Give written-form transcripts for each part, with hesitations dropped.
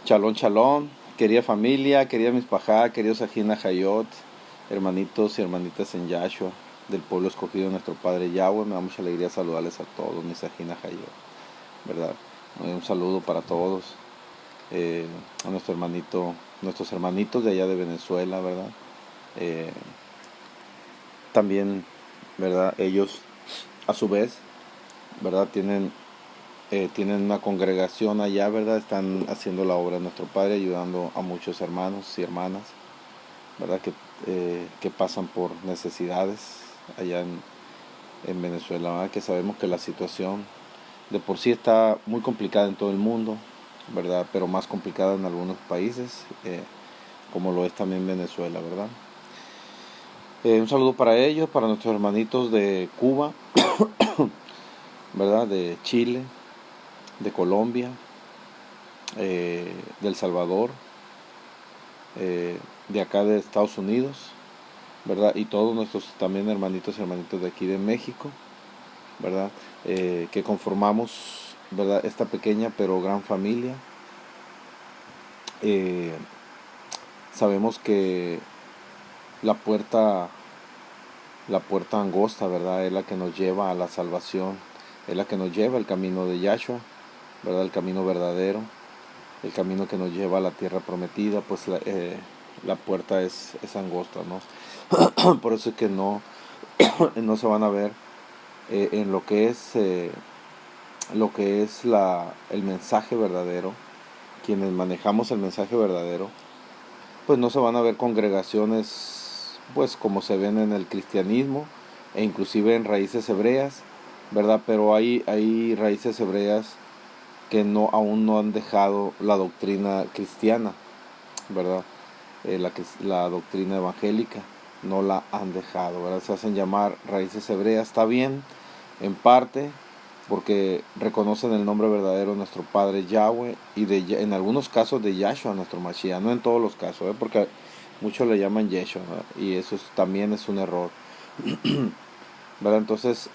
Shalom, shalom, querida familia, querida mispajá, queridos Ajina Hayot, hermanitos y hermanitas en Yahshua, del pueblo escogido de nuestro Padre Yahweh. Me da mucha alegría saludarles a todos mis Ajina Hayot, ¿verdad? Un saludo para todos, a nuestros hermanitos de allá de Venezuela, ¿verdad? También, ¿verdad? Ellos, a su vez, ¿verdad? Tienen una congregación allá, ¿verdad? Están haciendo la obra de nuestro Padre, ayudando a muchos hermanos y hermanas, ¿verdad? Que pasan por necesidades allá en Venezuela, ¿verdad? Que sabemos que la situación de por sí está muy complicada en todo el mundo, ¿verdad? Pero más complicada en algunos países, como lo es también Venezuela, ¿verdad? Un saludo para ellos, para nuestros hermanitos de Cuba, ¿verdad? De Chile, de Colombia, de El Salvador, de acá de Estados Unidos, ¿verdad? Y todos nuestros también hermanitos y hermanitos de aquí de México, ¿verdad? Que conformamos, ¿verdad? Esta pequeña pero gran familia. Sabemos que la puerta angosta, ¿verdad? Es la que nos lleva a la salvación, es la que nos lleva al camino de Yahshua, ¿verdad? El camino verdadero, el camino que nos lleva a la tierra prometida, pues la puerta es angosta, ¿no? Por eso es que no se van a ver en lo que es el mensaje verdadero. Quienes manejamos el mensaje verdadero, pues no se van a ver congregaciones pues como se ven en el cristianismo e inclusive en raíces hebreas, ¿verdad? Pero hay raíces hebreas que aún no han dejado la doctrina cristiana, ¿verdad? La doctrina evangélica no la han dejado, ¿verdad? Se hacen llamar raíces hebreas, está bien en parte porque reconocen el nombre verdadero de nuestro Padre Yahweh y en algunos casos de Yahshua, nuestro Mashiach, no en todos los casos, porque muchos le llaman Yeshua, ¿verdad? Y eso también es un error, ¿verdad? Entonces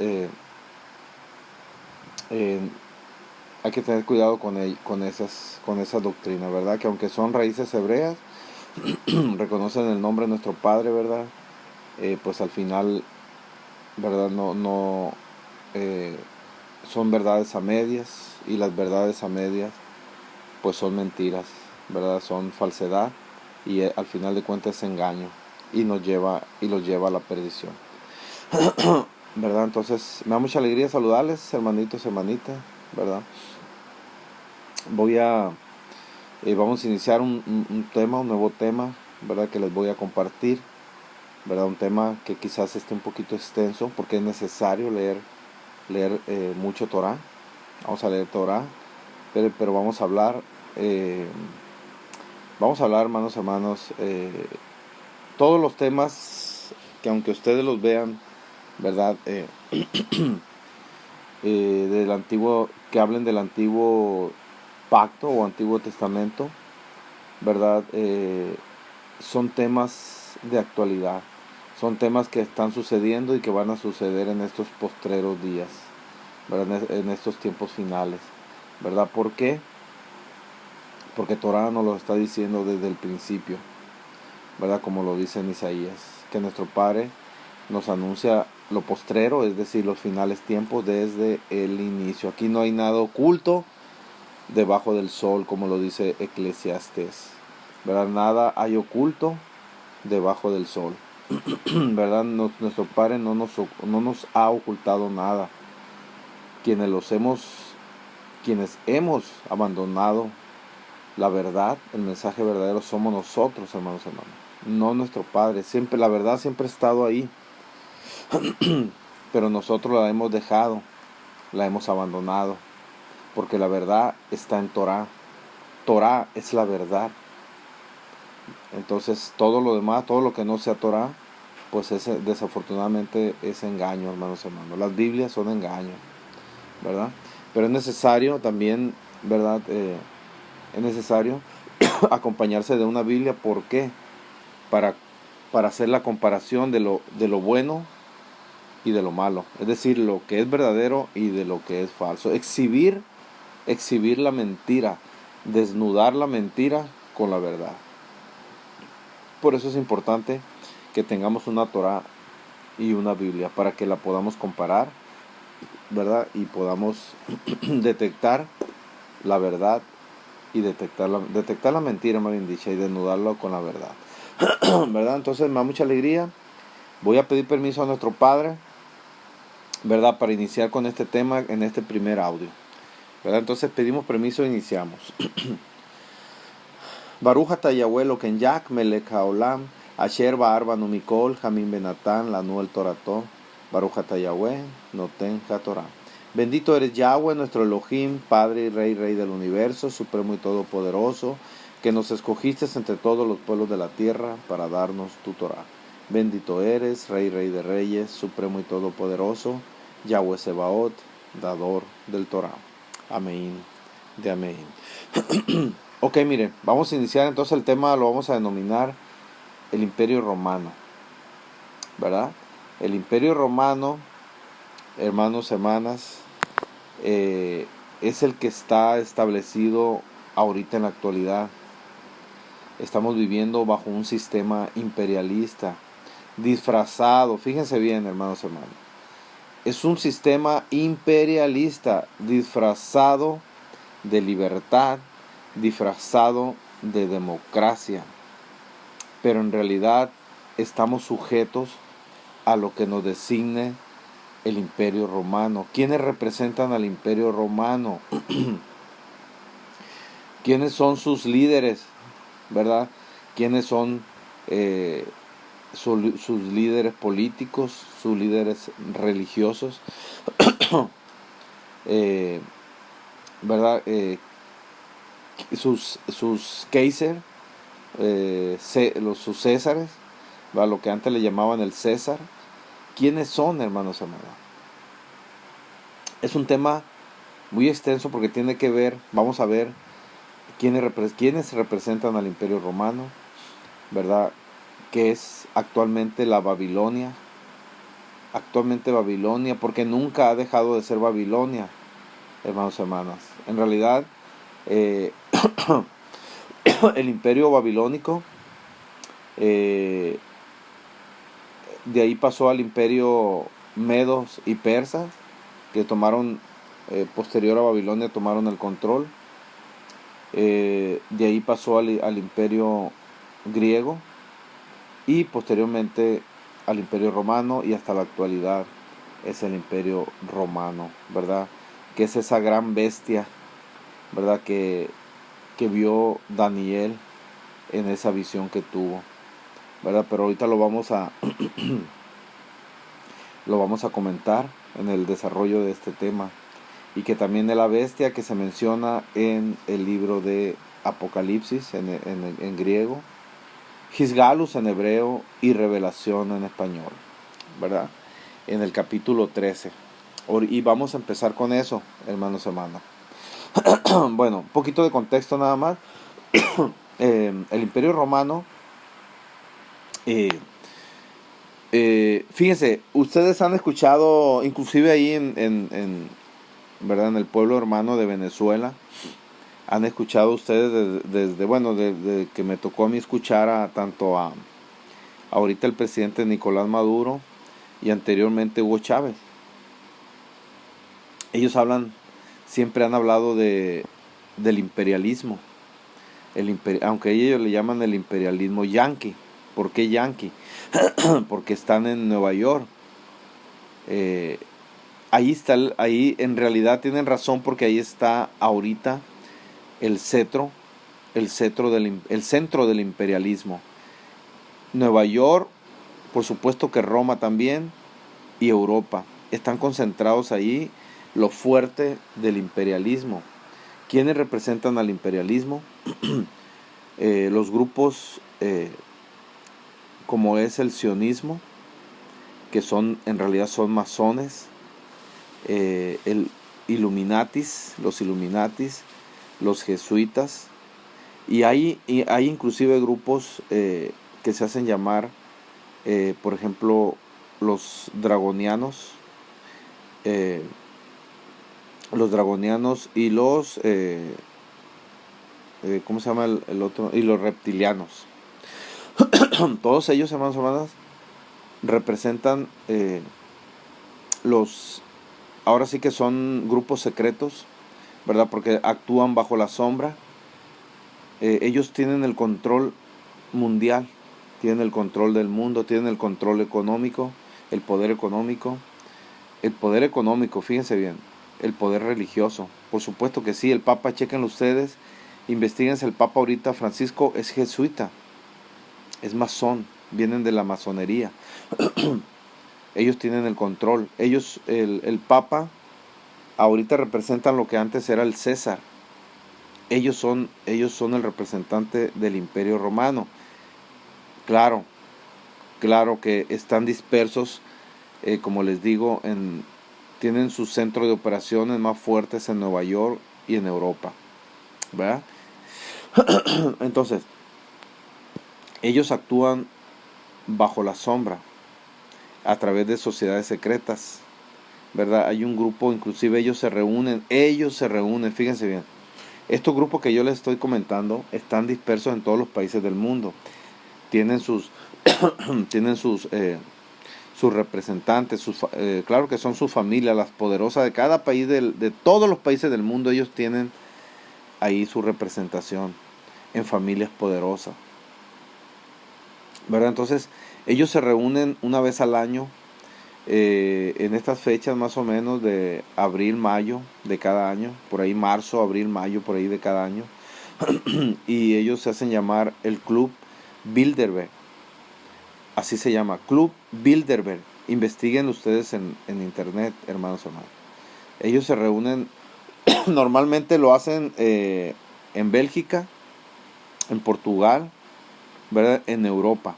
hay que tener cuidado con esa doctrina, ¿verdad? Que aunque son raíces hebreas, reconocen el nombre de nuestro Padre, ¿verdad? Pues al final, ¿verdad? No son verdades a medias, y las verdades a medias pues son mentiras, ¿verdad? Son falsedad, y al final de cuentas es engaño y los lleva a la perdición, ¿verdad? Entonces me da mucha alegría saludarles, hermanitos, hermanitas, ¿verdad? Vamos a iniciar un nuevo tema, ¿verdad? Que les voy a compartir, ¿verdad? Un tema que quizás esté un poquito extenso porque es necesario leer mucho Torah. Vamos a leer Torah, pero vamos a hablar, hermanos, todos los temas que aunque ustedes los vean, ¿verdad? Del antiguo, que hablen del antiguo pacto o antiguo testamento, ¿verdad? Son temas de actualidad, son temas que están sucediendo y que van a suceder en estos postreros días, ¿verdad? En estos tiempos finales, ¿verdad? ¿Por qué? Porque Torah nos lo está diciendo desde el principio, ¿verdad? Como lo dice en Isaías, que nuestro Padre nos anuncia lo postrero, es decir, los finales tiempos desde el inicio. Aquí no hay nada oculto debajo del sol, como lo dice Eclesiastés, ¿verdad? Nada hay oculto debajo del sol, ¿verdad? Nuestro Padre no nos ha ocultado nada. Quienes hemos abandonado la verdad, el mensaje verdadero, somos nosotros, hermanos, no nuestro Padre. Siempre la verdad siempre ha estado ahí, pero nosotros la hemos dejado, la hemos abandonado, porque la verdad está en Torah. Torah es la verdad. Entonces todo lo demás, todo lo que no sea Torah, pues desafortunadamente es engaño, hermanos. Las Biblias son engaño, ¿verdad? Pero es necesario también, ¿verdad? Es necesario acompañarse de una Biblia. ¿Por qué? Para hacer la comparación de lo bueno y de lo malo, es decir, lo que es verdadero y de lo que es falso. Exhibir la mentira, desnudar la mentira con la verdad. Por eso es importante que tengamos una Torá y una Biblia para que la podamos comparar, ¿verdad? Y podamos detectar la verdad y detectar la mentira, más bien dicha, y desnudarlo con la verdad. ¿Verdad? Entonces me da mucha alegría. Voy a pedir permiso a nuestro Padre, ¿verdad? Para iniciar con este tema en este primer audio, ¿verdad? Entonces pedimos permiso e iniciamos. Baruch atah Yahweh Eloken Yak Melech Haolam Asher Ba'ar Banu Mikol Hamim Benatán Lanu El Torató Baruch atah Yahweh Noten HaTorah. Bendito eres Yahweh, nuestro Elohim, Padre y Rey del universo, supremo y todopoderoso, que nos escogiste entre todos los pueblos de la tierra para darnos tu Torah. Bendito eres, Rey de reyes, supremo y todopoderoso, Yahweh Sebaot, dador del Torah. Amén de amén. Ok, mire, vamos a iniciar entonces el tema, lo vamos a denominar el Imperio Romano, ¿verdad? El Imperio Romano, hermanos, hermanas, es el que está establecido ahorita en la actualidad. Estamos viviendo bajo un sistema imperialista, disfrazado, fíjense bien, hermanos, hermanas. Es un sistema imperialista disfrazado de libertad, disfrazado de democracia, pero en realidad estamos sujetos a lo que nos designe el Imperio Romano. ¿Quiénes representan al Imperio Romano? ¿Quiénes son sus líderes? ¿Verdad? ¿Quiénes son sus líderes políticos, sus líderes religiosos? ¿Verdad? Sus Kaiser, sus Césares, ¿verdad? Lo que antes le llamaban el César. ¿Quiénes son, hermanos amados? Es un tema muy extenso porque tiene que ver, vamos a ver quiénes representan al Imperio Romano, ¿verdad? Que es actualmente la Babilonia. Actualmente Babilonia, porque nunca ha dejado de ser Babilonia, hermanos y hermanas. En realidad, el Imperio Babilónico, de ahí pasó al Imperio Medos y Persas, que tomaron, posterior a Babilonia, tomaron el control. De ahí pasó al Imperio griego y posteriormente al Imperio Romano, y hasta la actualidad es el Imperio Romano, ¿verdad? Que es esa gran bestia, ¿verdad? Que vio Daniel en esa visión que tuvo, ¿verdad? Pero ahorita lo vamos a comentar en el desarrollo de este tema, y que también es la bestia que se menciona en el libro de Apocalipsis en griego, Hisgalus en hebreo y Revelación en español, ¿verdad? En el capítulo 13. Y vamos a empezar con eso, hermanos y hermanas. Bueno, un poquito de contexto nada más. El Imperio Romano, fíjense, ustedes han escuchado, inclusive ahí ¿verdad? En el pueblo hermano de Venezuela, han escuchado ustedes desde que me tocó a mí escuchar tanto a ahorita el presidente Nicolás Maduro y anteriormente Hugo Chávez. Ellos siempre han hablado del imperialismo, aunque ellos le llaman el imperialismo yanqui. ¿Por qué yanqui? Porque están en Nueva York. Ahí en realidad tienen razón, porque ahí está ahorita el centro del imperialismo. Nueva York, por supuesto que Roma también, y Europa están concentrados ahí lo fuerte del imperialismo. ¿Quiénes representan al imperialismo? Los grupos como es el sionismo, que en realidad son masones, los Illuminatis, los jesuitas, y hay inclusive grupos que se hacen llamar, por ejemplo, los dragonianos, y ¿cómo se llama el otro? Y los reptilianos. Todos ellos, hermanos y hermanas, representan los, ahora sí que son grupos secretos, ¿verdad? Porque actúan bajo la sombra. Ellos tienen el control mundial, tienen el control del mundo, tienen el control económico, el poder económico. El poder económico, fíjense bien, el poder religioso, por supuesto que sí, el Papa, chequenlo ustedes, investiguense, el Papa ahorita, Francisco, es jesuita, es masón, vienen de la masonería, ellos tienen el control, ellos, el Papa, ahorita representan lo que antes era el César, ellos son el representante del Imperio Romano, claro, claro que están dispersos, como les digo, tienen sus centros de operaciones más fuertes en Nueva York y en Europa, ¿verdad? Entonces, ellos actúan bajo la sombra, a través de sociedades secretas, ¿verdad? Hay un grupo, inclusive ellos se reúnen, fíjense bien. Estos grupos que yo les estoy comentando están dispersos en todos los países del mundo. Tienen sus, tienen sus representantes, claro que son sus familias, las poderosas de cada país, de todos los países del mundo, ellos tienen ahí su representación en familias poderosas, ¿verdad? Entonces, ellos se reúnen una vez al año, en estas fechas más o menos de abril, mayo de cada año, por ahí marzo, abril, mayo, por ahí de cada año, y ellos se hacen llamar el Club Bilderberg. Así se llama, Club Bilderberg. Investiguen ustedes en internet, hermanos y hermanas. Ellos se reúnen, normalmente lo hacen en Bélgica, en Portugal, ¿verdad? En Europa.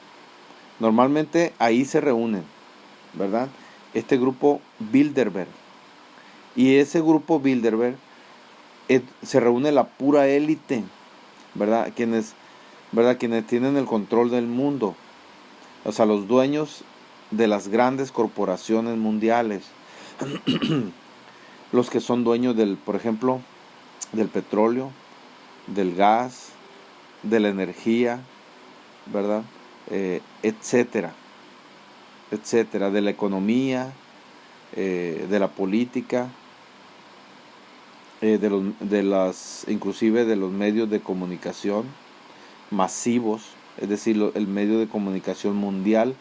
Normalmente ahí se reúnen, ¿verdad? Este grupo Bilderberg. Y ese grupo Bilderberg se reúne la pura élite, ¿verdad? Quienes tienen el control del mundo. O sea, los dueños de las grandes corporaciones mundiales, los que son dueños por ejemplo, del petróleo, del gas, de la energía, ¿verdad? Etcétera, etcétera, de la economía, de la política, inclusive de los medios de comunicación masivos, es decir, el medio de comunicación mundial,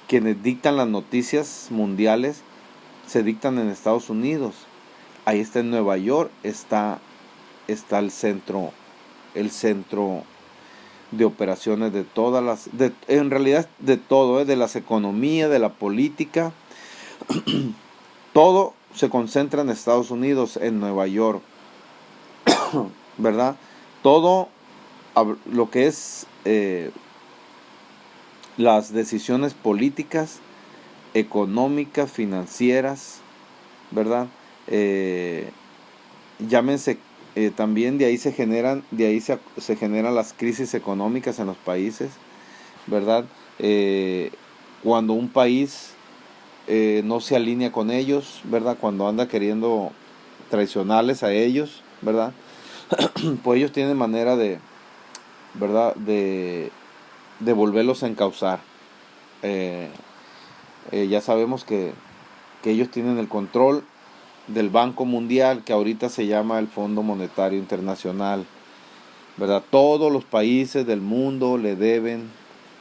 quienes dictan las noticias mundiales, se dictan en Estados Unidos. Ahí está en Nueva York, está el centro de operaciones de todas en realidad de todo, de las economías, de la política, todo se concentra en Estados Unidos, en Nueva York, ¿verdad? Todo lo que es las decisiones políticas, económicas, financieras, ¿verdad? Llámense, también de ahí se generan las crisis económicas en los países, ¿verdad? Cuando un país no se alinea con ellos, ¿verdad? Cuando anda queriendo traicionarles a ellos, ¿verdad? Pues ellos tienen manera ¿verdad? De volverlos a encauzar. Ya sabemos que ellos tienen el control del Banco Mundial, que ahorita se llama el Fondo Monetario Internacional, ¿verdad? Todos los países del mundo le deben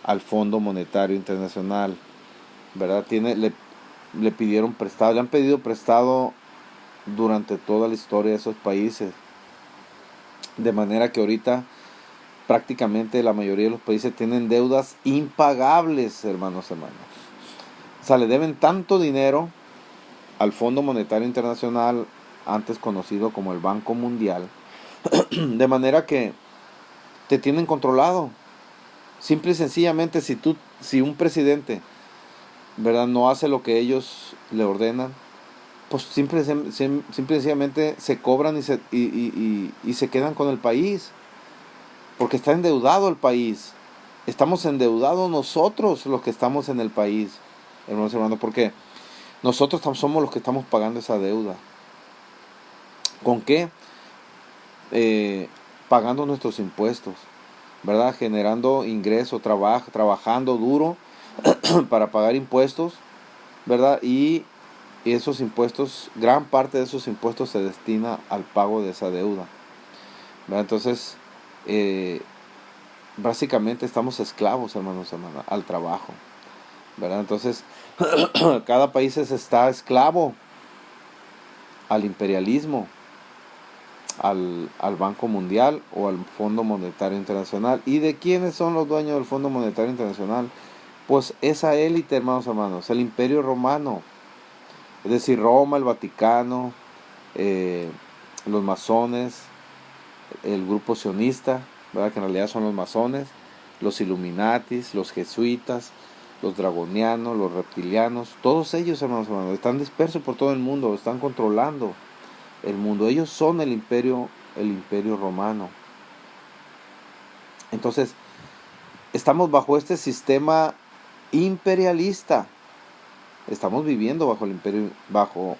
al Fondo Monetario Internacional, ¿verdad? Le pidieron prestado, le han pedido prestado durante toda la historia de esos países, de manera que ahorita prácticamente la mayoría de los países tienen deudas impagables, hermanos. O sea, le deben tanto dinero al Fondo Monetario Internacional, antes conocido como el Banco Mundial, de manera que te tienen controlado. Simple y sencillamente, si un presidente, ¿verdad?, no hace lo que ellos le ordenan, pues simple y sencillamente se cobran y se quedan con el país, porque está endeudado el país. Estamos endeudados nosotros los que estamos en el país, hermanos, porque nosotros somos los que estamos pagando esa deuda. ¿Con qué? pagando nuestros impuestos, ¿verdad? Generando ingreso, trabajando duro para pagar impuestos, ¿verdad? Y esos impuestos, gran parte de esos impuestos se destina al pago de esa deuda, ¿verdad? Entonces, básicamente estamos esclavos, hermanos, hermanas, al trabajo, ¿verdad? Entonces, cada país está esclavo al imperialismo, al Banco Mundial o al Fondo Monetario Internacional. ¿Y de quiénes son los dueños del Fondo Monetario Internacional? Pues esa élite, hermanos, hermanos, el Imperio Romano, es decir, Roma, el Vaticano, los masones, el grupo sionista, ¿verdad? Que en realidad son los masones, los Illuminatis, los jesuitas, los dragonianos, los reptilianos, todos ellos, hermanos, hermanos, están dispersos por todo el mundo, están controlando el mundo. Ellos son el imperio romano. Entonces, estamos bajo este sistema imperialista. Estamos viviendo bajo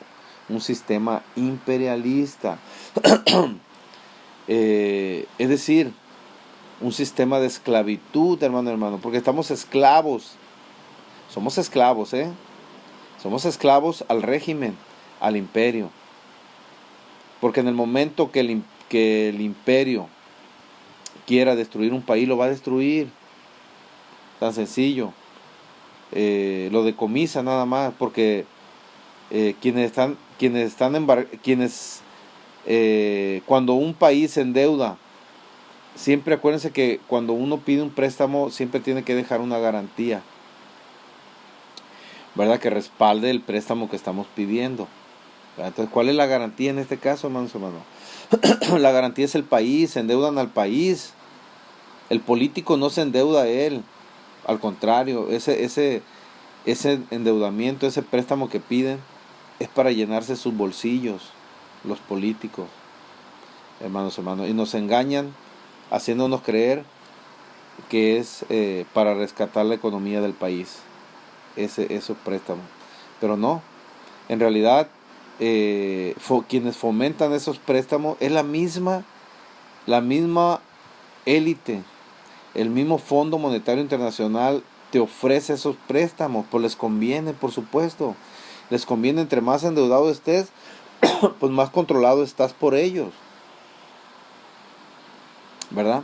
un sistema imperialista. Es decir, un sistema de esclavitud, hermano, porque estamos esclavos. Somos esclavos, Somos esclavos al régimen, al imperio. Porque en el momento que el imperio quiera destruir un país, lo va a destruir. Tan sencillo. Lo decomisa nada más, porque cuando un país se endeuda, siempre acuérdense que cuando uno pide un préstamo, siempre tiene que dejar una garantía, ¿verdad? Que respalde el préstamo que estamos pidiendo, ¿verdad? Entonces, ¿cuál es la garantía en este caso, hermanos? La garantía es el país, se endeudan al país. El político no se endeuda a él, al contrario, ese endeudamiento, ese préstamo que piden, es para llenarse sus bolsillos, los políticos, hermanos, y nos engañan haciéndonos creer que es para rescatar la economía del país, esos préstamos. Pero no, en realidad quienes fomentan esos préstamos es la misma élite, el mismo Fondo Monetario Internacional te ofrece esos préstamos, pues les conviene, por supuesto. Les conviene, entre más endeudado estés, pues más controlado estás por ellos, ¿verdad?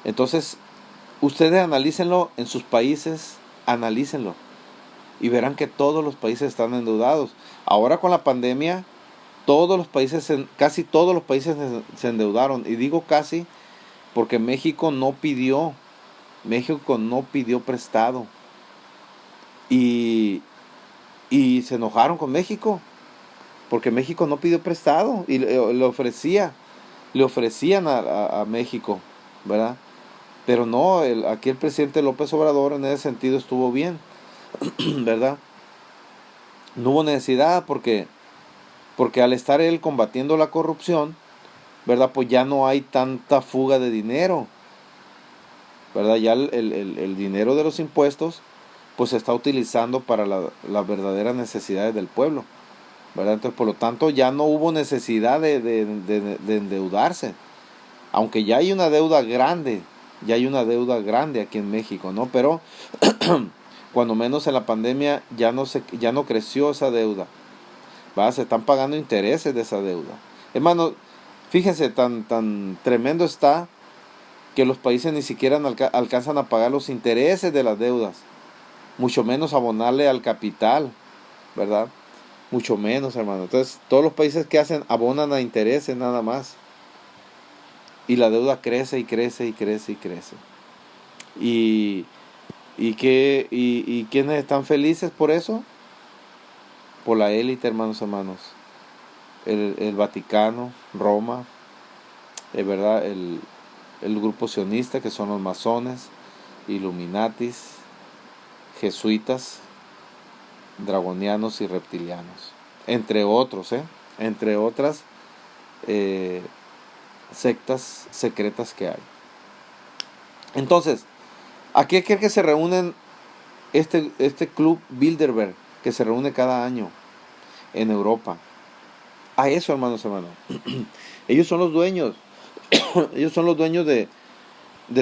Entonces, ustedes analícenlo en sus países, analícenlo, y verán que todos los países están endeudados. Ahora con la pandemia, casi todos los países se endeudaron, y digo casi porque México no pidió prestado, y se enojaron con México porque México no pidió prestado y le ofrecían a México, ¿verdad? Pero no, aquí el presidente López Obrador en ese sentido estuvo bien, ¿verdad? No hubo necesidad porque al estar él combatiendo la corrupción, ¿verdad? Pues ya no hay tanta fuga de dinero, ¿verdad? Ya el dinero de los impuestos pues se está utilizando para las verdaderas necesidades del pueblo, ¿verdad? Entonces, por lo tanto, ya no hubo necesidad de endeudarse, aunque ya hay una deuda grande aquí en México, ¿no? Pero cuando menos en la pandemia ya no creció esa deuda, ¿verdad? Se están pagando intereses de esa deuda. Hermano, fíjense, tan tremendo está que los países ni siquiera alcanzan a pagar los intereses de las deudas, mucho menos abonarle al capital, ¿verdad? Mucho menos, hermano. Entonces, todos los países que hacen abonan a intereses nada más. Y la deuda crece y crece y crece y crece. ¿Y quiénes están felices por eso? Por la élite, hermanos. El Vaticano, Roma, ¿verdad? El grupo sionista, que son los masones, Illuminatis, jesuitas, dragonianos y reptilianos, entre otros, entre otras sectas secretas que hay. Entonces, aquí creo que se reúnen este club Bilderberg, que se reúne cada año en Europa. A eso, hermanos. Ellos son los dueños. Ellos son los dueños de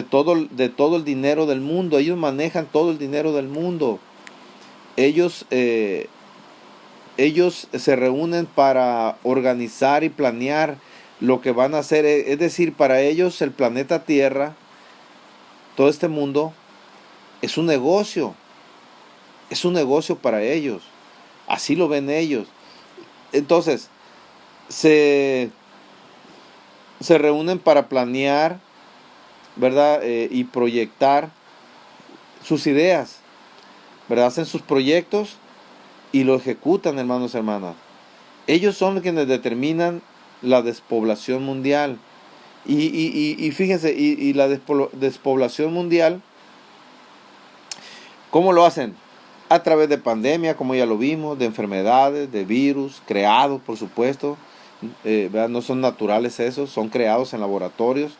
todo el dinero del mundo. Ellos manejan todo el dinero del mundo. Ellos, ellos se reúnen para organizar y planear lo que van a hacer. Es decir, para ellos el planeta Tierra, todo este mundo, es un negocio. Es un negocio para ellos. Así lo ven ellos. Entonces, se reúnen para planear, ¿verdad? Y proyectar sus ideas, ¿verdad? Hacen sus proyectos y lo ejecutan, hermanos y hermanas. Ellos son quienes determinan la despoblación mundial. Y fíjense, y la despoblación mundial, ¿cómo lo hacen? A través de pandemia, como ya lo vimos, de enfermedades, de virus, creados, por supuesto. ¿Verdad? No son naturales esos, son creados en laboratorios.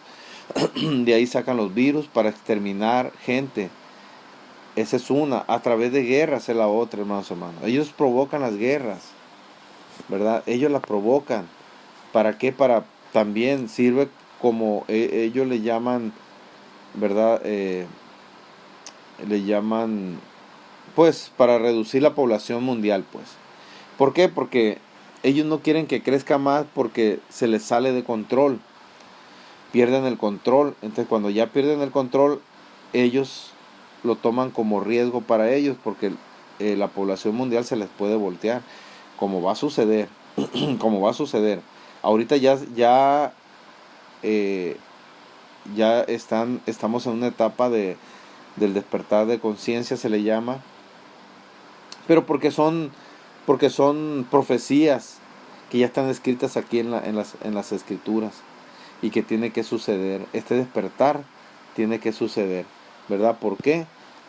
De ahí sacan los virus para exterminar gente. Esa es una. A través de guerras es la otra, hermanos y hermanos. Ellos provocan las guerras, ¿verdad? Ellos las provocan. ¿Para qué? Para también sirve como ellos le llaman, ¿verdad? Le llaman, pues, para reducir la población mundial, pues. ¿Por qué? Porque ellos no quieren que crezca más porque se les sale de control. Pierden el control. Entonces, cuando ya pierden el control, ellos lo toman como riesgo para ellos porque la población mundial se les puede voltear, como va a suceder. Como va a suceder. Ahorita ya estamos en una etapa del despertar de conciencia, se le llama, pero porque son profecías que ya están escritas aquí en las escrituras y que tiene que suceder. Este despertar tiene que suceder, ¿verdad? ¿Por qué?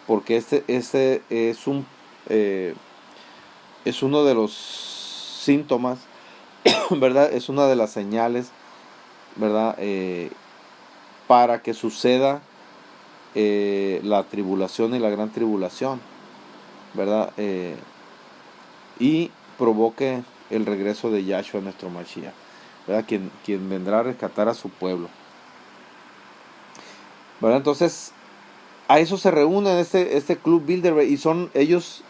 Porque este es uno de los síntomas, ¿verdad? Es una de las señales, ¿verdad? Para que suceda la tribulación y la gran tribulación, ¿verdad? Y provoque el regreso de Yahshua, nuestro Mashiach, ¿verdad? Quien vendrá a rescatar a su pueblo, ¿verdad? Entonces, a eso se reúnen este Club Bilderberg, y son ellos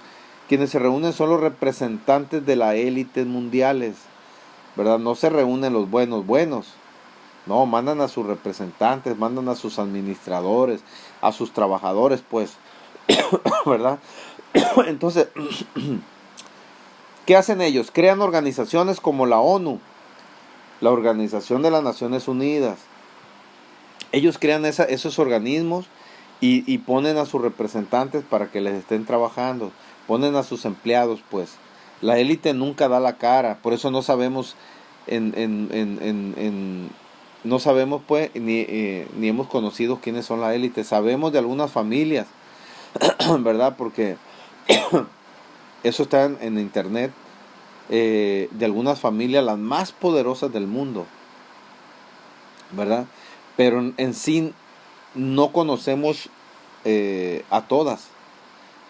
quienes se reúnen, son los representantes de las élites mundiales, ¿verdad? No se reúnen los buenos. No, mandan a sus representantes, mandan a sus administradores, a sus trabajadores, pues, ¿verdad? Entonces, ¿qué hacen ellos? Crean organizaciones como la ONU, la Organización de las Naciones Unidas. Ellos crean esos organismos y ponen a sus representantes para que les estén trabajando. Ponen a sus empleados, pues. La élite nunca da la cara, por eso no sabemos no sabemos, pues, ni hemos conocido quiénes son la élite. Sabemos de algunas familias, ¿verdad? Porque eso está en internet, de algunas familias, las más poderosas del mundo, ¿verdad? Pero en sí no conocemos a todas,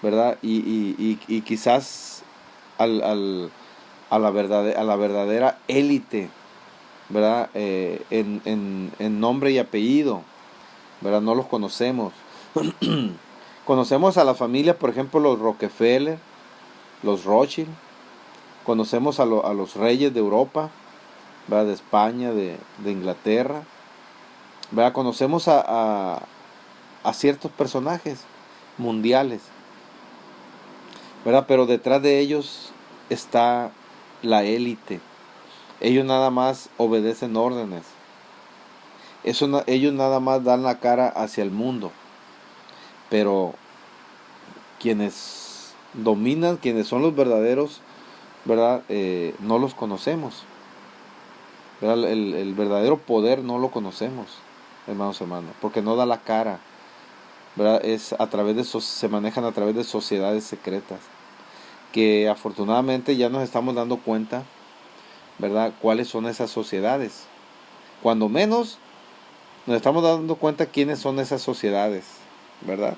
¿verdad? Y quizás a la verdadera élite, ¿verdad? En nombre y apellido, ¿verdad? No los conocemos. Conocemos a las familias, por ejemplo, los Rockefeller, los Rothschild. Conocemos a los reyes de Europa, ¿verdad? De España, de Inglaterra, ¿verdad? Conocemos a ciertos personajes mundiales, ¿verdad? Pero detrás de ellos está la élite. Ellos nada más obedecen órdenes. Ellos nada más dan la cara hacia el mundo. Pero quienes dominan, quienes son los verdaderos, ¿verdad? No los conocemos, ¿verdad? El verdadero poder no lo conocemos, hermanos, porque no da la cara, ¿verdad? Se manejan a través de sociedades secretas, que afortunadamente ya nos estamos dando cuenta, ¿verdad? Cuáles son esas sociedades. Cuando menos nos estamos dando cuenta quiénes son esas sociedades, ¿verdad?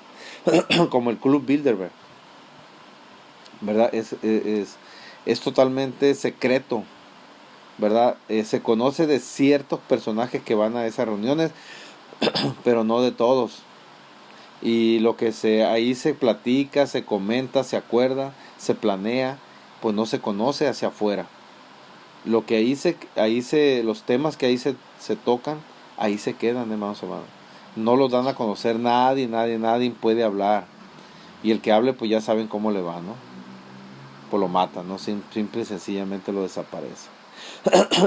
Como el Club Bilderberg, ¿verdad? Es totalmente secreto, ¿verdad? Se conoce de ciertos personajes que van a esas reuniones, pero no de todos. Y lo que ahí se platica, se comenta, se acuerda, se planea, pues no se conoce hacia afuera. Lo que los temas que se tocan, ahí se quedan, hermanos. No los dan a conocer nadie puede hablar. Y el que hable, pues ya saben cómo le va, ¿no? Pues lo matan, ¿no? Simple y sencillamente lo desaparece.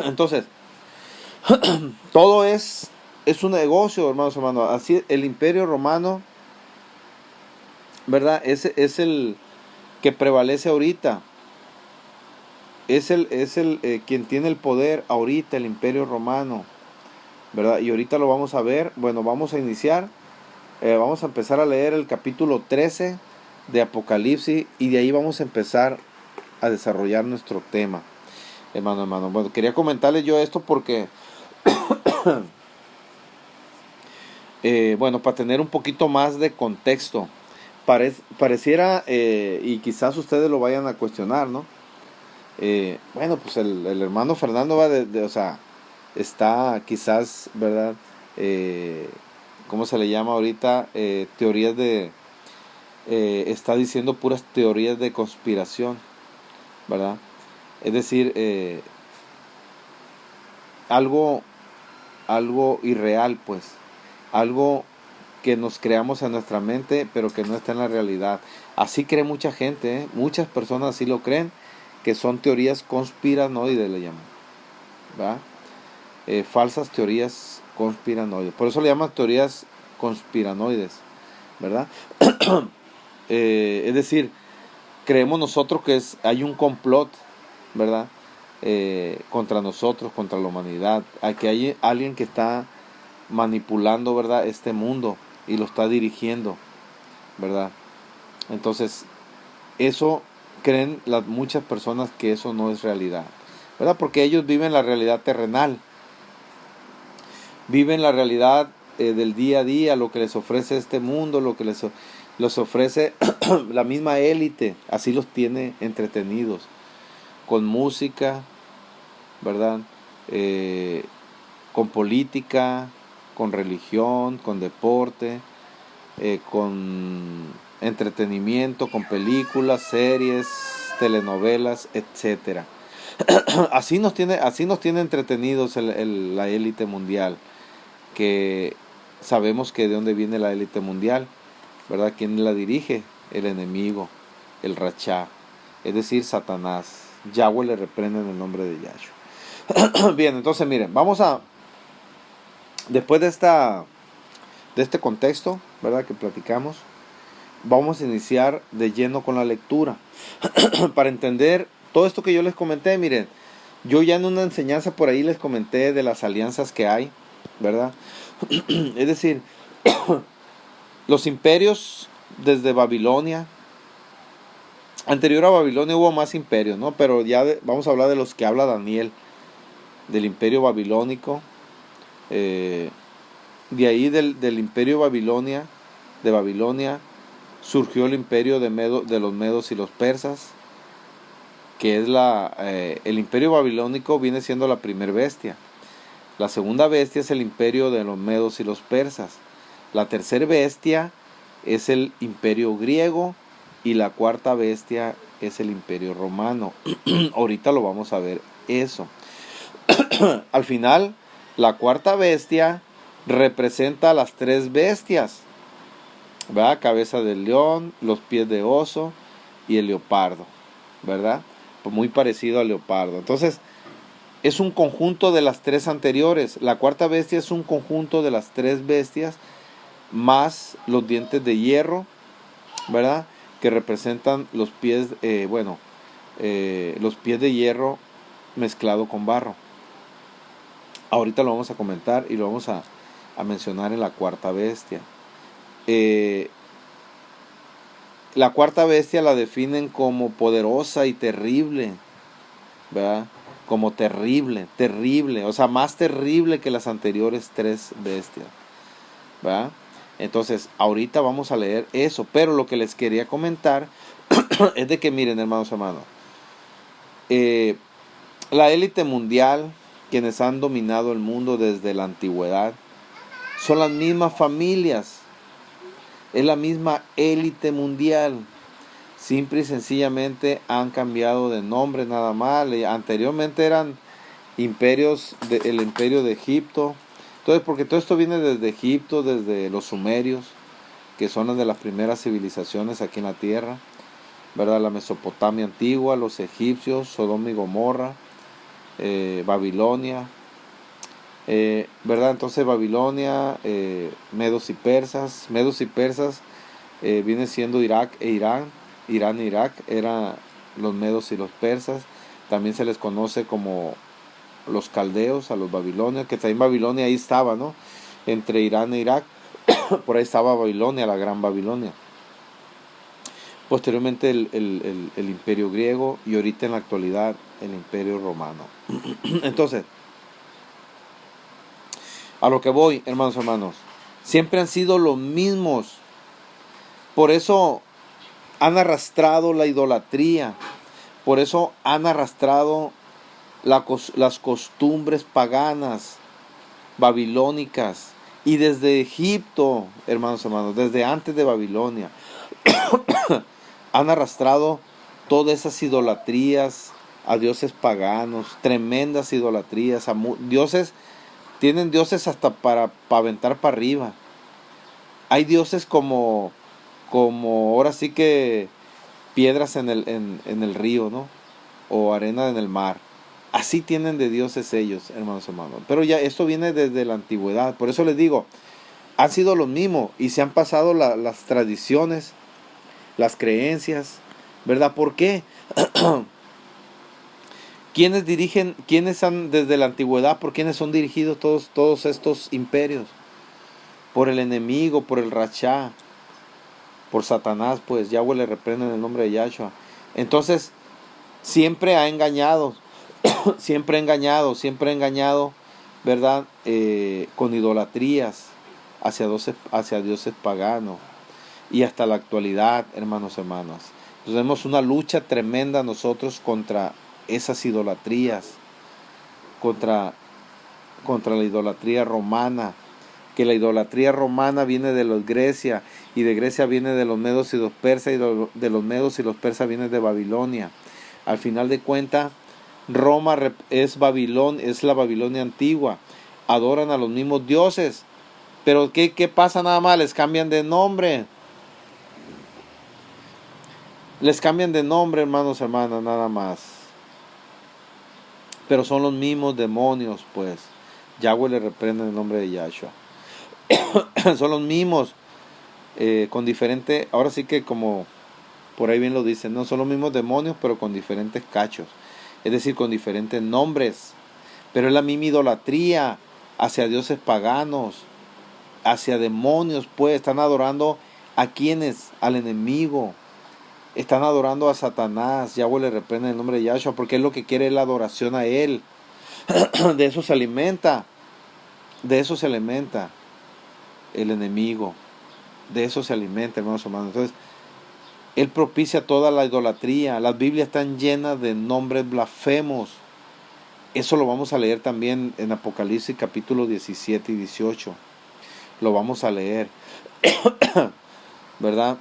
Entonces, todo es un negocio, hermanos. Así el Imperio Romano, ¿verdad? Es el que prevalece ahorita. Es el quien tiene el poder ahorita, el Imperio Romano, ¿verdad? Y ahorita lo vamos a ver. Bueno, vamos a iniciar. Vamos a empezar a leer el capítulo 13 de Apocalipsis y de ahí vamos a empezar a desarrollar nuestro tema, hermano. Bueno, quería comentarles yo esto porque, bueno, para tener un poquito más de contexto, pareciera, y quizás ustedes lo vayan a cuestionar, ¿no? Bueno, pues el hermano Fernando va o sea, está quizás, ¿verdad? ¿Cómo se le llama ahorita? Teorías está diciendo puras teorías de conspiración, ¿verdad? Es decir, algo irreal, pues, algo que nos creamos en nuestra mente, pero que no está en la realidad. Así cree mucha gente, ¿eh? Muchas personas así lo creen, que son teorías conspiranoides, le llaman, ¿verdad? Falsas teorías conspiranoides. Por eso le llaman teorías conspiranoides, ¿verdad? Es decir, creemos nosotros que hay un complot, ¿verdad? Contra nosotros, contra la humanidad. Aquí hay alguien que está manipulando, ¿verdad? Este mundo y lo está dirigiendo, ¿verdad? Entonces, eso creen muchas personas que eso no es realidad, ¿verdad? Porque ellos viven la realidad terrenal, viven la realidad del día a día, lo que les ofrece este mundo, lo que les ofrece la misma élite, así los tiene entretenidos, con música, ¿verdad? Con política, con religión, con deporte, con entretenimiento, con películas, series, telenovelas, etcétera. Así nos tiene entretenidos la élite mundial, que sabemos que de dónde viene la élite mundial, ¿verdad? ¿Quién la dirige? El enemigo, el Rachá, es decir, Satanás. Yahweh le reprende en el nombre de Yahshua. Bien, entonces miren, después de este contexto, ¿verdad? Que platicamos, vamos a iniciar de lleno con la lectura. Para entender todo esto que yo les comenté, miren, yo ya en una enseñanza por ahí les comenté de las alianzas que hay, ¿verdad? Es decir, los imperios desde Babilonia, anterior a Babilonia hubo más imperios, ¿no? Pero ya vamos a hablar de los que habla Daniel, del imperio babilónico, de ahí del imperio de Babilonia, surgió el imperio de los medos y los persas, que es el imperio babilónico viene siendo la primer bestia. La segunda bestia es el imperio de los medos y los persas. La tercera bestia es el imperio griego y la cuarta bestia es el imperio romano. Ahorita lo vamos a ver eso. Al final, la cuarta bestia representa a las tres bestias, ¿verdad? Cabeza del león, los pies de oso y el leopardo, ¿verdad? Pues muy parecido al leopardo. Entonces, es un conjunto de las tres anteriores. La cuarta bestia es un conjunto de las tres bestias más los dientes de hierro, ¿verdad? Que representan los pies, los pies de hierro mezclado con barro. Ahorita lo vamos a comentar y lo vamos a mencionar en la cuarta bestia. La cuarta bestia la definen como poderosa y terrible, ¿verdad? Como terrible, o sea, más terrible que las anteriores tres bestias, ¿verdad? Entonces, ahorita vamos a leer eso, pero lo que les quería comentar es de que miren, hermanos, La élite mundial, quienes han dominado el mundo desde la antigüedad, son las mismas familias, es la misma élite mundial. Simple y sencillamente han cambiado de nombre nada más. Anteriormente eran imperios, el imperio de Egipto. Entonces, porque todo esto viene desde Egipto, desde los sumerios, que son las de las primeras civilizaciones aquí en la tierra, ¿verdad? La Mesopotamia antigua, los egipcios, Sodoma y Gomorra, Babilonia, ¿verdad? Entonces Babilonia, medos y persas, viene siendo Irak e Irán, Irán e Irak, eran los medos y los persas. También se les conoce como los caldeos, a los babilonios, que también Babilonia ahí estaba, ¿no? Entre Irán e Irak, por ahí estaba Babilonia, la gran Babilonia. Posteriormente el imperio griego y ahorita en la actualidad el imperio romano. Entonces, a lo que voy, hermanos, siempre han sido los mismos. Por eso han arrastrado la idolatría, por eso han arrastrado las costumbres paganas, babilónicas, y desde Egipto, hermanos, desde antes de Babilonia, han arrastrado todas esas idolatrías a dioses paganos, tremendas idolatrías, dioses, tienen dioses hasta para aventar para arriba. Hay dioses como ahora sí que piedras en el río, ¿no? O arena en el mar. Así tienen de dioses ellos, hermanos. Pero ya esto viene desde la antigüedad. Por eso les digo, han sido los mismos y se han pasado las tradiciones, las creencias, ¿verdad? ¿Por qué? ¿Quiénes han desde la antigüedad, por quiénes son dirigidos todos estos imperios? Por el enemigo, por el Rachá, por Satanás, pues Yahweh le reprende en el nombre de Yahshua. Entonces, siempre ha engañado, siempre ha engañado, ¿verdad? Con idolatrías hacia dioses paganos. Y hasta la actualidad, hermanas. Entonces vemos una lucha tremenda nosotros contra esas idolatrías, contra la idolatría romana, que la idolatría romana viene de los Grecia, y de Grecia viene de los medos y los persas, y de los medos y los persas viene de Babilonia. Al final de cuentas, Roma es la Babilonia antigua. Adoran a los mismos dioses. Pero ¿qué pasa nada más? Les cambian de nombre. Les cambian de nombre, hermanos, hermanas, nada más. Pero son los mismos demonios, pues. Yahweh le reprende en el nombre de Yahshua. Son los mismos, con diferente, ahora sí que como por ahí bien lo dicen, no son los mismos demonios, pero con diferentes cachos. Es decir, con diferentes nombres. Pero es la misma idolatría hacia dioses paganos, hacia demonios, pues. Están adorando a quienes, al enemigo. Están adorando a Satanás. Yahweh le reprende en el nombre de Yahshua, porque es lo que quiere, la adoración a él. De eso se alimenta. De eso se alimenta el enemigo. De eso se alimenta, hermanos. Entonces, él propicia toda la idolatría. Las Biblias están llenas de nombres blasfemos. Eso lo vamos a leer también en Apocalipsis capítulo 17 y 18. Lo vamos a leer. ¿Verdad?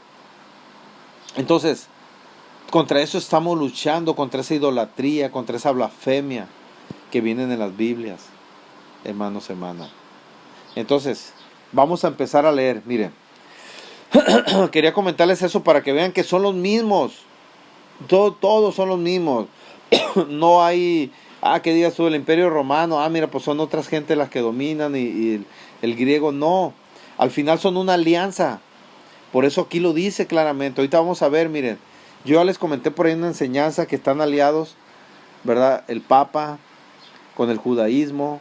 Entonces, contra eso estamos luchando, contra esa idolatría, contra esa blasfemia que vienen en las Biblias, hermanos, hermanas. Entonces, vamos a empezar a leer. Miren, quería comentarles eso para que vean que son los mismos. Todos son los mismos. No hay, que digas tú, el imperio romano, mira, pues son otras gentes las que dominan y el griego, no. Al final son una alianza. Por eso aquí lo dice claramente. Ahorita vamos a ver, miren. Yo ya les comenté por ahí una enseñanza que están aliados, ¿verdad? El Papa con el judaísmo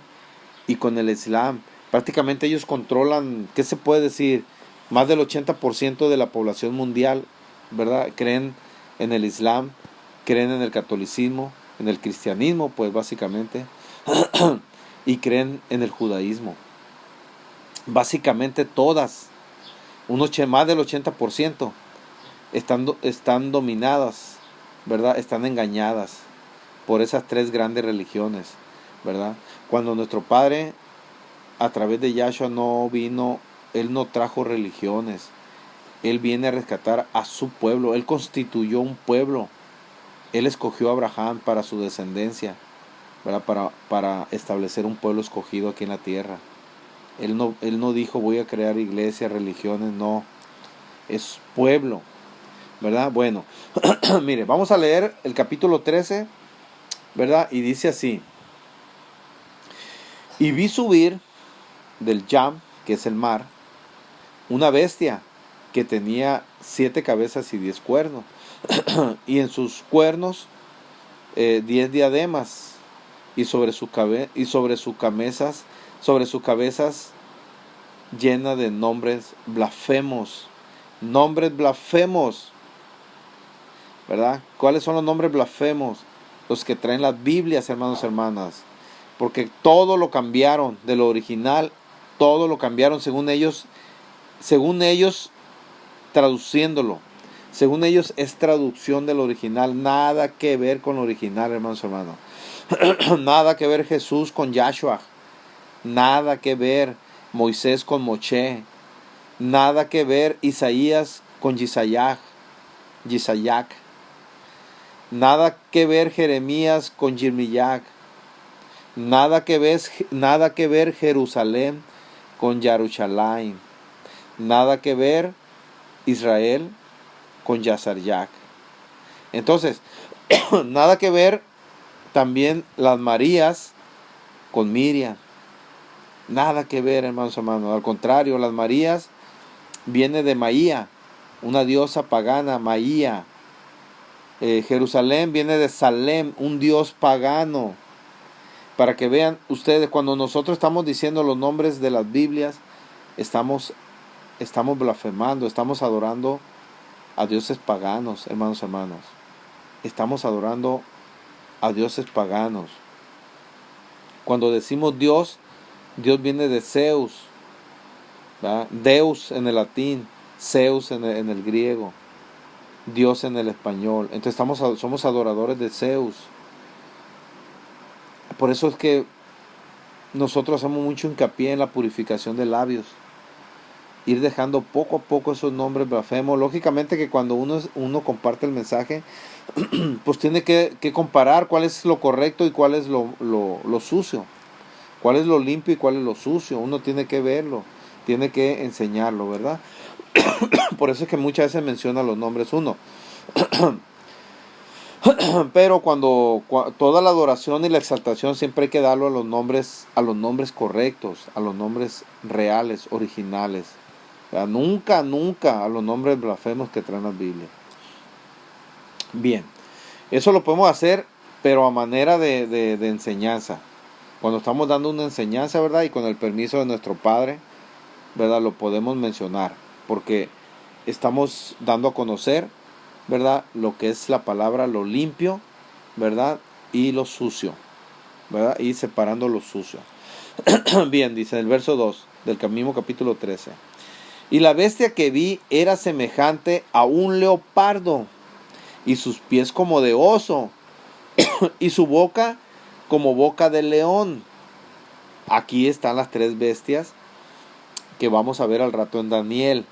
y con el Islam. Prácticamente ellos controlan, ¿qué se puede decir? Más del 80% de la población mundial, ¿verdad? Creen en el Islam, creen en el catolicismo, en el cristianismo, pues básicamente, y creen en el judaísmo. Básicamente todas, más del 80%, están dominadas, ¿verdad? Están engañadas por esas tres grandes religiones, ¿verdad? Cuando nuestro Padre, a través de Yahshua, no vino, Él no trajo religiones. Él viene a rescatar a su pueblo. Él constituyó un pueblo. Él escogió a Abraham para su descendencia, ¿verdad? Para establecer un pueblo escogido aquí en la tierra. Él no dijo voy a crear iglesias, religiones, no. Es pueblo, ¿verdad? Bueno, mire, vamos a leer el capítulo 13, ¿verdad? Y dice así: y vi subir del Yam, que es el mar, una bestia que tenía 7 cabezas y 10 cuernos, y en sus cuernos 10 diademas, y sobre sus cabezas llena de nombres blasfemos. Nombres blasfemos, ¿verdad? ¿Cuáles son los nombres blasfemos? Los que traen las Biblias, hermanos y hermanas. Porque todo lo cambiaron de lo original, todo lo cambiaron según ellos traduciéndolo. Según ellos es traducción del original, nada que ver con lo original, hermanos y hermanos. Nada que ver Jesús con Yahshua, nada que ver Moisés con Moshe, nada que ver Isaías con Yisayak, nada que ver Jeremías con Yirmiyak, nada que ver Jerusalén con Yarushalayim, nada que ver Israel con Yazaryak. Entonces, nada que ver también las Marías con Miriam. Nada que ver, hermanos. Al contrario, las Marías viene de Maía, una diosa pagana, Maía. Jerusalén viene de Salem, un dios pagano. Para que vean ustedes, cuando nosotros estamos diciendo los nombres de las Biblias, estamos blasfemando, estamos adorando a dioses paganos, hermanos. Estamos adorando a dioses paganos. Cuando decimos Dios viene de Zeus, ¿verdad? Deus en el latín, Zeus en el griego, Dios en el español. Entonces somos adoradores de Zeus. Por eso es que nosotros hacemos mucho hincapié en la purificación de labios, ir dejando poco a poco esos nombres blasfemos. Lógicamente que cuando uno comparte el mensaje, pues tiene que comparar cuál es lo correcto y cuál es lo sucio, cuál es lo limpio y cuál es lo sucio. Uno tiene que verlo, tiene que enseñarlo, ¿verdad? Por eso es que muchas veces menciona los nombres uno. Pero cuando toda la adoración y la exaltación siempre hay que darlo a los nombres correctos, a los nombres reales, originales. ¿Verdad? Nunca a los nombres blasfemos que traen la Biblia. Bien, eso lo podemos hacer, pero a manera de enseñanza. Cuando estamos dando una enseñanza, ¿verdad? Y con el permiso de nuestro Padre, ¿verdad? Lo podemos mencionar, porque estamos dando a conocer, ¿verdad? Lo que es la palabra, lo limpio, ¿verdad? Y lo sucio, ¿verdad? Y separando lo sucio. Bien, dice el verso 2 del mismo capítulo 13. Y la bestia que vi era semejante a un leopardo, y sus pies como de oso, y su boca como boca de león. Aquí están las tres bestias que vamos a ver al rato en Daniel,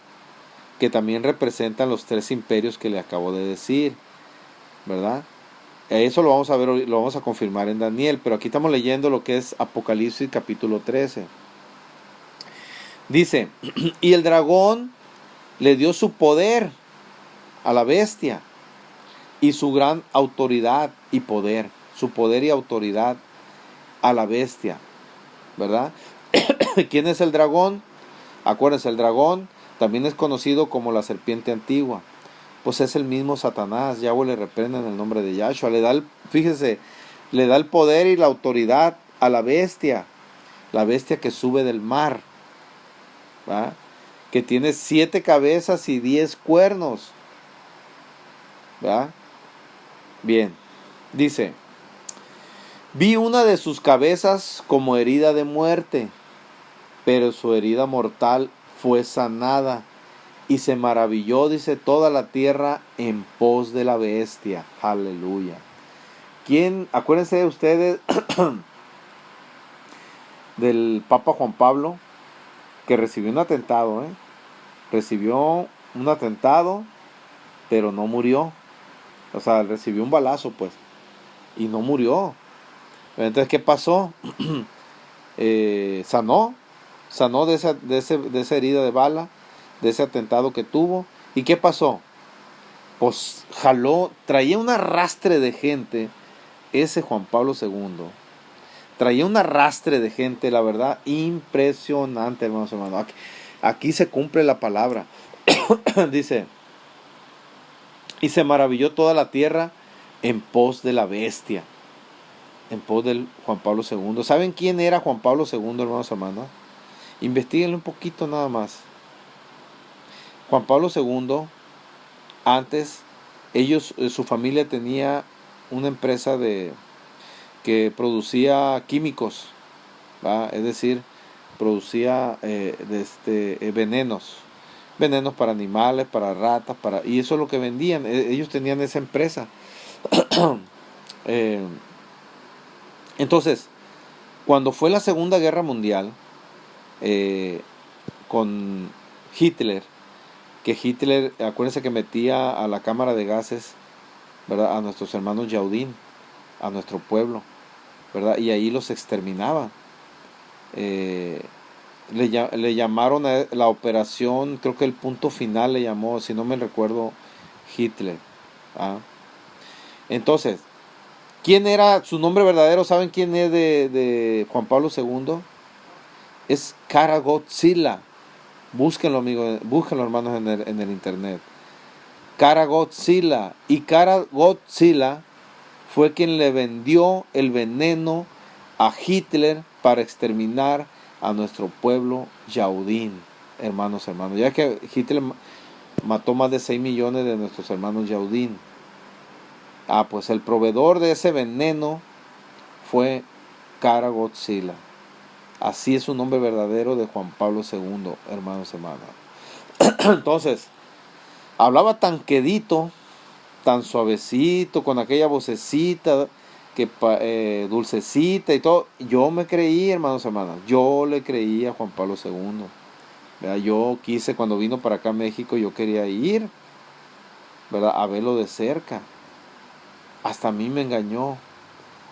que también representan los tres imperios que le acabo de decir, ¿verdad? Eso lo vamos a ver, lo vamos a confirmar en Daniel, pero aquí estamos leyendo lo que es Apocalipsis capítulo 13. Dice, y el dragón le dio su poder a la bestia y su gran autoridad y poder, su poder y autoridad a la bestia, ¿verdad? ¿Quién es el dragón? Acuérdense, el dragón también es conocido como la serpiente antigua. Pues es el mismo Satanás. Yahweh le reprende en el nombre de Yahshua. Fíjese, le da el poder y la autoridad a la bestia que sube del mar, ¿va? Que tiene 7 cabezas y 10 cuernos, ¿va? Bien, dice, vi una de sus cabezas como herida de muerte, pero su herida mortal fue sanada, y se maravilló, dice, toda la tierra en pos de la bestia. Aleluya. Acuérdense de ustedes del Papa Juan Pablo, que recibió un atentado, ¿eh? Recibió un atentado, pero no murió. O sea, recibió un balazo, pues, y no murió. Entonces, ¿qué pasó? Sanó, sanó de esa herida de bala, de ese atentado que tuvo. ¿Y qué pasó? Pues traía un arrastre de gente, ese Juan Pablo II. Traía un arrastre de gente, la verdad, impresionante, hermanos. Aquí se cumple la palabra. Dice, y se maravilló toda la tierra en pos de la bestia, en pos del Juan Pablo II. ¿Saben quién era Juan Pablo II, hermanos? Investíguenlo un poquito nada más. Juan Pablo II, antes, su familia tenía una empresa que producía químicos, ¿va? Es decir, producía venenos para animales, para ratas, y eso es lo que vendían. Ellos tenían esa empresa. Eh, entonces, cuando fue la Segunda Guerra Mundial, con Hitler, que Hitler, acuérdense que metía a la cámara de gases, ¿verdad?, a nuestros hermanos Yaudín, a nuestro pueblo, ¿verdad?, y ahí los exterminaba. Le llamaron a la operación, creo que el punto final le llamó, si no me recuerdo, Hitler. ¿Ah? Entonces, ¿quién era su nombre verdadero? ¿Saben quién es de Juan Pablo II? Es Kara Godzilla. Búsquenlo, amigos, búsquenlo, hermanos, en el internet. Kara Godzilla. Y Kara Godzilla fue quien le vendió el veneno a Hitler para exterminar a nuestro pueblo Yaudín, hermanos. Ya que Hitler mató más de 6 millones de nuestros hermanos Yaudín. Pues el proveedor de ese veneno fue Kara Godzilla. Así es su nombre verdadero de Juan Pablo II, hermanos. Entonces, hablaba tan quedito, tan suavecito, con aquella vocecita dulcecita y todo. Yo me creí, hermanos, yo le creí a Juan Pablo II. ¿Verdad? Yo quise, cuando vino para acá a México, yo quería ir, ¿verdad?, a verlo de cerca. Hasta a mí me engañó,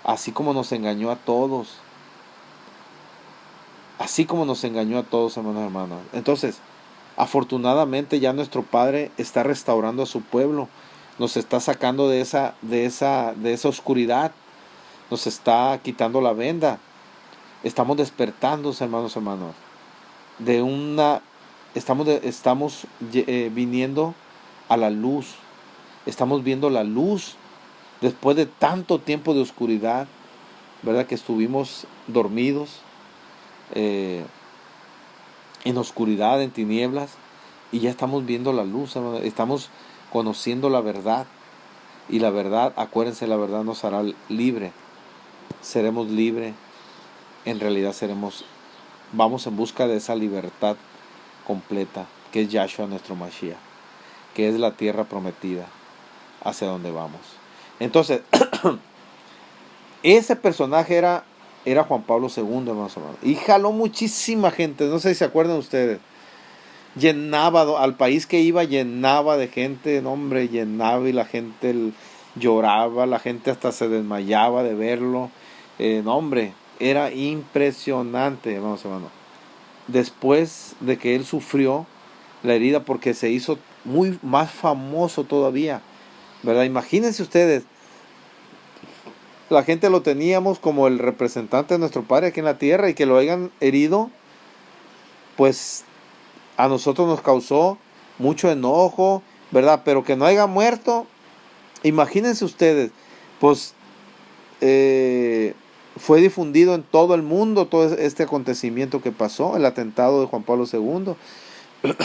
así como nos engañó a todos. Así como nos engañó a todos, hermanos. Entonces, afortunadamente ya nuestro Padre está restaurando a su pueblo. Nos está sacando de esa oscuridad. Nos está quitando la venda. Estamos despertando, hermanos. Estamos viniendo a la luz. Estamos viendo la luz después de tanto tiempo de oscuridad, ¿verdad?, que estuvimos dormidos, en oscuridad, en tinieblas, y ya estamos viendo la luz, hermano. Estamos conociendo la verdad, y la verdad, acuérdense, la verdad nos hará libre. Seremos libres. En realidad vamos en busca de esa libertad completa, que es Yahshua, nuestro Mashiach, que es la tierra prometida, hacia donde vamos. Entonces, ese personaje era Juan Pablo II, hermanos. Y jaló muchísima gente, no sé si se acuerdan ustedes. Llenaba, al país que iba, llenaba de gente, no, hombre, llenaba, y la gente lloraba, la gente hasta se desmayaba de verlo. No, hombre, era impresionante, hermanos. Después de que él sufrió la herida, porque se hizo muy más famoso todavía, ¿verdad? Imagínense ustedes, la gente lo teníamos como el representante de nuestro Padre aquí en la tierra, y que lo hayan herido, pues a nosotros nos causó mucho enojo, ¿verdad? Pero que no haya muerto, imagínense ustedes, pues fue difundido en todo el mundo todo este acontecimiento que pasó, el atentado de Juan Pablo II.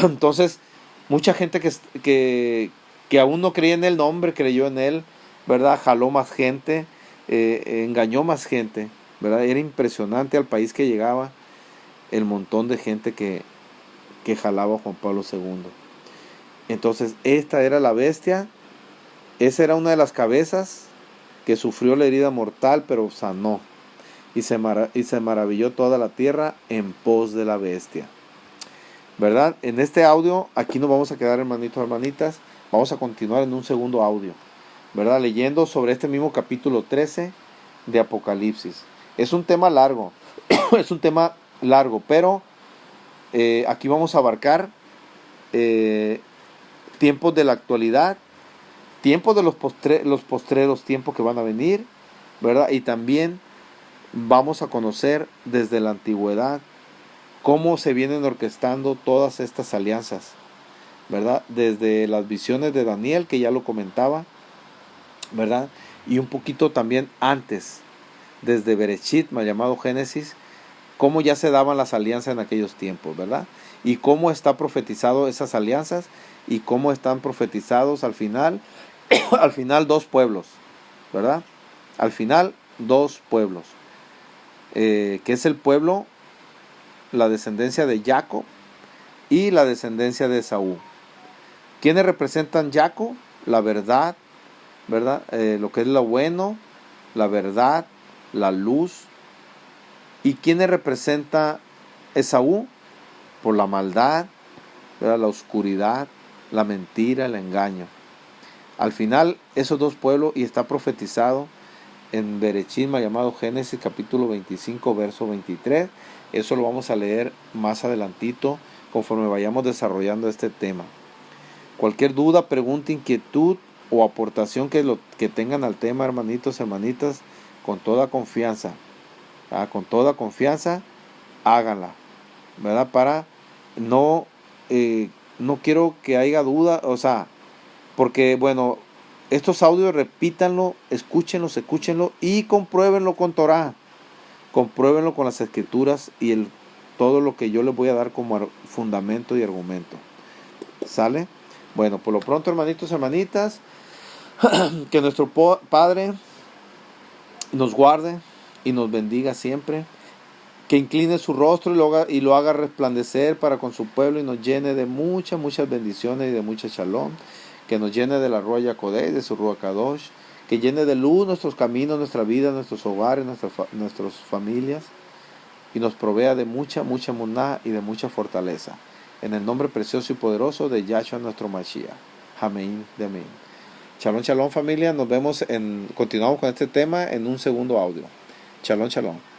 Entonces, mucha gente que aún no creía en él, nombre, creyó en él, ¿verdad? Jaló más gente, engañó más gente, ¿verdad? Era impresionante al país que llegaba el montón de gente que jalaba a Juan Pablo II. Entonces, esta era la bestia, esa era una de las cabezas que sufrió la herida mortal, pero sanó. Y se maravilló toda la tierra en pos de la bestia. ¿Verdad? En este audio, aquí nos vamos a quedar, hermanitos, hermanitas. Vamos a continuar en un segundo audio, ¿verdad? Leyendo sobre este mismo capítulo 13 de Apocalipsis. Es un tema largo, es un tema largo, pero aquí vamos a abarcar tiempos de la actualidad, tiempos de los postreros tiempos que van a venir, ¿verdad? Y también vamos a conocer desde la antigüedad cómo se vienen orquestando todas estas alianzas, ¿verdad? Desde las visiones de Daniel, que ya lo comentaba, ¿verdad? Y un poquito también antes, desde Bereshit, mal llamado Génesis, cómo ya se daban las alianzas en aquellos tiempos, ¿verdad? Y cómo está profetizado esas alianzas y cómo están profetizados al final, al final dos pueblos, ¿verdad? Al final dos pueblos, que es el pueblo, la descendencia de Jacob y la descendencia de Esaú. ¿Quiénes representan Jacob? La verdad, ¿verdad? Lo que es lo bueno, la verdad, la luz. ¿Y quiénes representa Esaú? Por la maldad, ¿verdad? La oscuridad, la mentira, el engaño. Al final, esos dos pueblos, y está profetizado en Bereshit, llamado Génesis, capítulo 25, verso 23. Eso lo vamos a leer más adelantito, conforme vayamos desarrollando este tema. Cualquier duda, pregunta, inquietud o aportación que tengan al tema, hermanitos, hermanitas, con toda confianza, ¿verdad? Con toda confianza, háganla, ¿verdad? Para no quiero que haya duda, o sea, porque bueno, estos audios repítanlo, escúchenlos y compruébenlo con Torah, compruébenlo con las escrituras y todo lo que yo les voy a dar como fundamento y argumento. ¿Sale? Bueno, por lo pronto, hermanitos, hermanitas, que nuestro Padre nos guarde y nos bendiga siempre, que incline su rostro y lo haga resplandecer para con su pueblo y nos llene de muchas bendiciones y de mucha shalom, que nos llene de la Ruach HaKodesh, de su Ruach Kadosh, que llene de luz nuestros caminos, nuestra vida, nuestros hogares, nuestras familias, y nos provea de mucha muná y de mucha fortaleza. En el nombre precioso y poderoso de Yahshua nuestro Mashiach. Amén de amén. Shalom, shalom familia. Nos vemos continuamos con este tema en un segundo audio. Shalom, shalom.